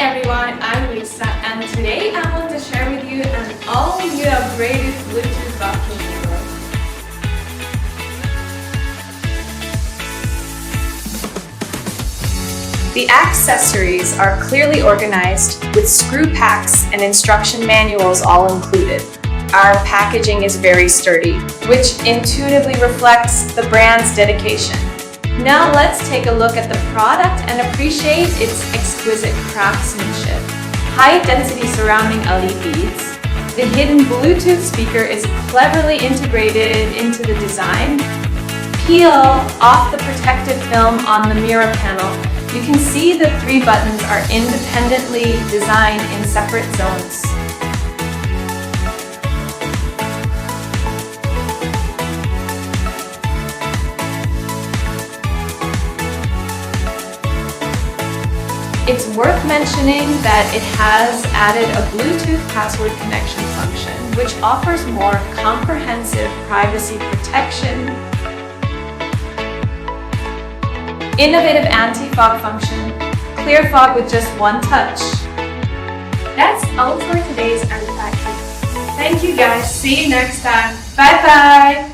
everyone, I'm Lisa, and today I want to share with you an all-new upgraded Bluetooth vacuum cleaner. The accessories are clearly organized with screw packs and instruction manuals all included. Our packaging is very sturdy, which intuitively reflects the brand's dedication. Now let's take a look at the product and appreciate its exquisite craftsmanship. High density surrounding LED beads. The hidden Bluetooth speaker is cleverly integrated into the design. Peel off the protective film on the mirror panel. You can see the 3 buttons are independently designed in separate zones. It's worth mentioning that it has added a Bluetooth password connection function, which offers more comprehensive privacy protection. Innovative anti-fog function, clear fog with just one touch. That's all for today's unpacking. Thank you guys, see you next time. Bye bye!